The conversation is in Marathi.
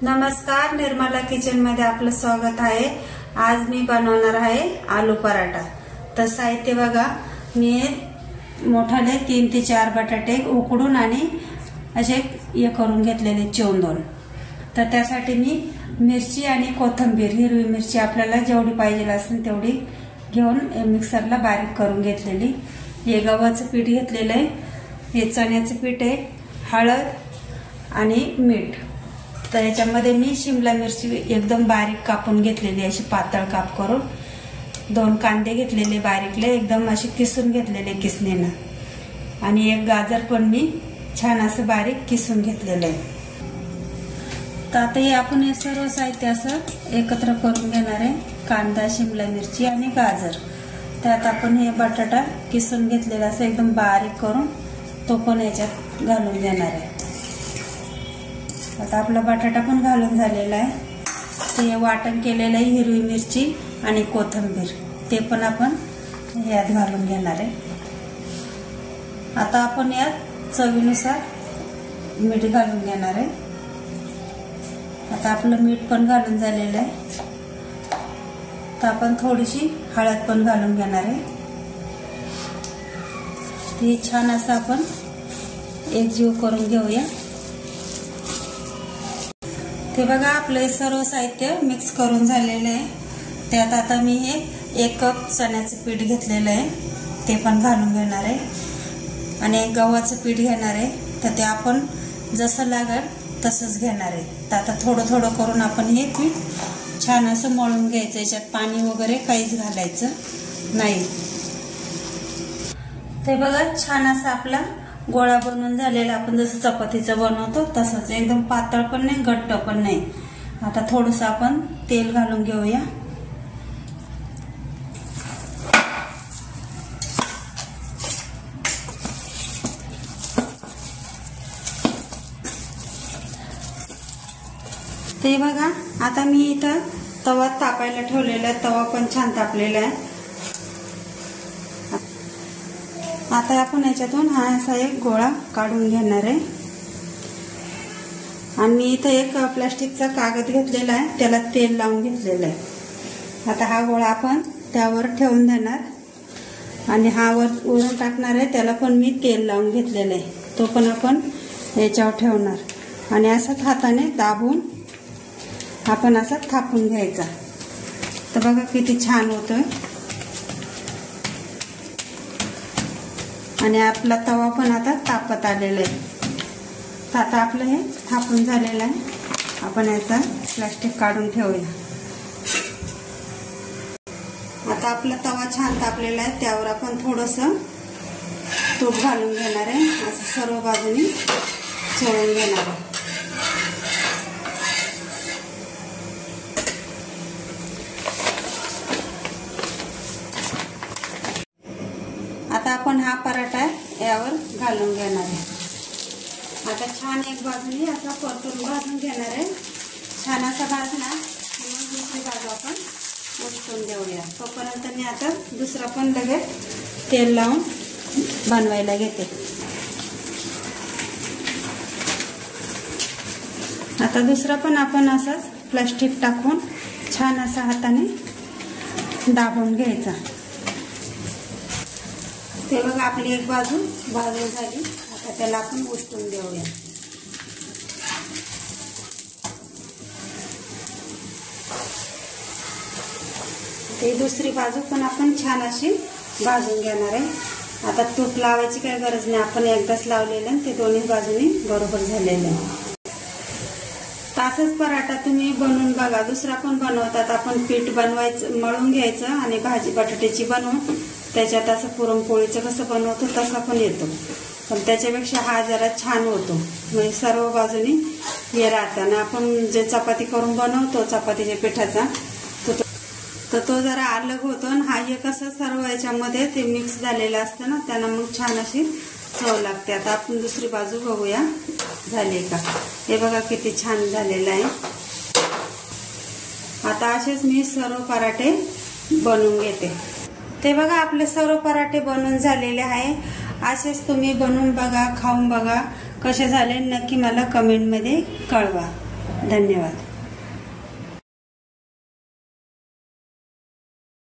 नमस्कार, निर्मला किचन मध्ये आपलं स्वागत आहे। आज मी बनवणार आहे आलू पराठा। तर साहित्य बघा, मी मोठाले 3 ते 4 बटाटे उकडून आणि असे हे करून घेतलेले चिरून। तर त्यासाठी मी मिरची आणि कोथिंबीर, हिरवी मिरची आपल्याला जेवढी पाहिजे असेल तेवढी घेऊन मिक्सरला बारीक करून घेतलेली। हे गव्हाचं पीठ घेतलेलं आहे, हे चण्याचं पीठ आहे, हळद आणि मीठ। तर याच्यामध्ये मी शिमला मिरची एकदम बारीक कापून घेतलेली, अशी पातळ काप करून। 2 कांदे घेतलेले बारीकले, एकदम असे किसून घेतलेले किसणीने, आणि 1 गाजर पण मी छान असं बारीक किसून घेतलेलं आहे। तर आता हे आपण हे सर्व साहित्य असं एकत्र करून घेणार आहे। कांदा, शिमला मिरची आणि गाजर, त्यात आपण हे बटाटा किसून घेतलेला असं एकदम बारीक करून तो पण याच्यात घालून देणार आहे। आता आपला बटाटा पण घालून झालेला आहे। ते वाटण केलेलं आहे हिरवी मिरची आणि कोथिंबीर, ते पण आपण यात घालून घेणार आहे। आता आपण यात चवीनुसार मीठ घालून घेणार आहे। आता आपलं मीठ पण घालून झालेलं आहे, तर आपण थोडीशी हळद पण घालून घेणार आहे। हे छान असं आपण एकजीव करून घेऊया। ते बघा, आपले सर्व साहित्य मिक्स करून झालेले आहे। त्यात आता मी हे 1 कप चण्याचं पीठ घेतलेलं आहे, ते पण घालून घेणार आहे, आणि 1 गव्हाचं पीठ घेणार आहे। तर ते आपण जसं लागेल तसंच घेणार आहे। तर आता थोडं थोडं करून आपण हे पीठ छान असं मळून घ्यायचं। याच्यात पाणी वगैरे काहीच घालायचं नाही। ते बघा, छान असा आपला गोळा बनवून झालेला, आपण जसं चपातीचं बनवतो तसंच, एकदम पातळ पण नाही, घट्ट पण नाही। आता थोडंसं आपण तेल घालून घेऊया। ते बघा, आता मी इथं तवा तापायला ठेवलेला आहे, तवा पण छान तापलेला आहे। आता आपण याच्यातून हा असा एक गोळा काढून घेणार आहे, आणि मी इथं एक प्लास्टिकचा कागद घेतलेला आहे, त्याला तेल लावून घेतलेलं आहे। आता हा गोळा आपण त्यावर ठेवून देणार, आणि हा वरून टाकणार आहे, त्याला पण मी तेल लावून घेतलेलं आहे, तो पण आपण याच्यावर ठेवणार, आणि असंच हाताने दाबून आपण असं थापून घ्यायचा। तर बघा किती छान होतोय, आणि आपला तवा पण आता तापत आलेला आहे। तर आता आपलं हे थापून झालेलं आहे, आपण याचा प्लास्टिक काढून ठेवूया। आता आपला तवा छान तापलेला आहे, त्यावर आपण थोडंसं तूप घालून घेणार आहे, असं सर्व बाजूनी चोळून घेणार आहे। आता आपण हा पराठा यावर घालून घेणार आहे। आता छान एक बाजूने असा परतून भाजून घेणार आहे। छान असा भाजला मग दुसरी बाजू आपण उलटून देऊया। तोपर्यंत मी आता दुसरा पण लगेच तेल लावून बनवायला घेते। आता दुसरा पण आपण असंच प्लास्टिक टाकून छान असा हाताने दाबून घ्यायचा। ते बघा, आपली एक बाजू भाजून झाली, आता त्याला आपण उलटून देऊया। ते दुसरी बाजू पण आपण छान अशी भाजून घेणार आहे। आता तूप लावायची काही गरज नाही, आपण एकदाच लावलेलं आहे, ते दोन्ही बाजूनी बरोबर झालेलं आहे। तसाच पराठा तुम्ही बनवून बघा, दुसरा पण बनवतात। आपण पीठ बनवायचं, मळून घ्यायचं, आणि भाजी बटाट्याची बनवून त्याच्यात असं पुरणपोळीचं कसं बनवतो तसा पण येतो, पण त्याच्यापेक्षा हा जरा छान होतो, म्हणजे सर्व बाजूनी हे राहताना आपण जे चपाती करून बनवतो चपातीच्या पिठाचा, तर तो जरा अलग होतो, आणि हा हे कसं सर्व याच्यामध्ये ते मिक्स झालेलं असतं ना, त्यांना मग छान अशी चव लागते। आता आपण दुसरी बाजू बघूया झाली का। हे बघा किती छान झालेलं आहे। आता असेच मी सर्व पराठे बनवून घेते। ते बघा, आपले सर्व पराठे बनवून झालेले आहे। असेच तुम्ही बनवून बघा, खाऊन बघा, कसे झाले नक्की मला कमेंट मध्ये कळवा। धन्यवाद.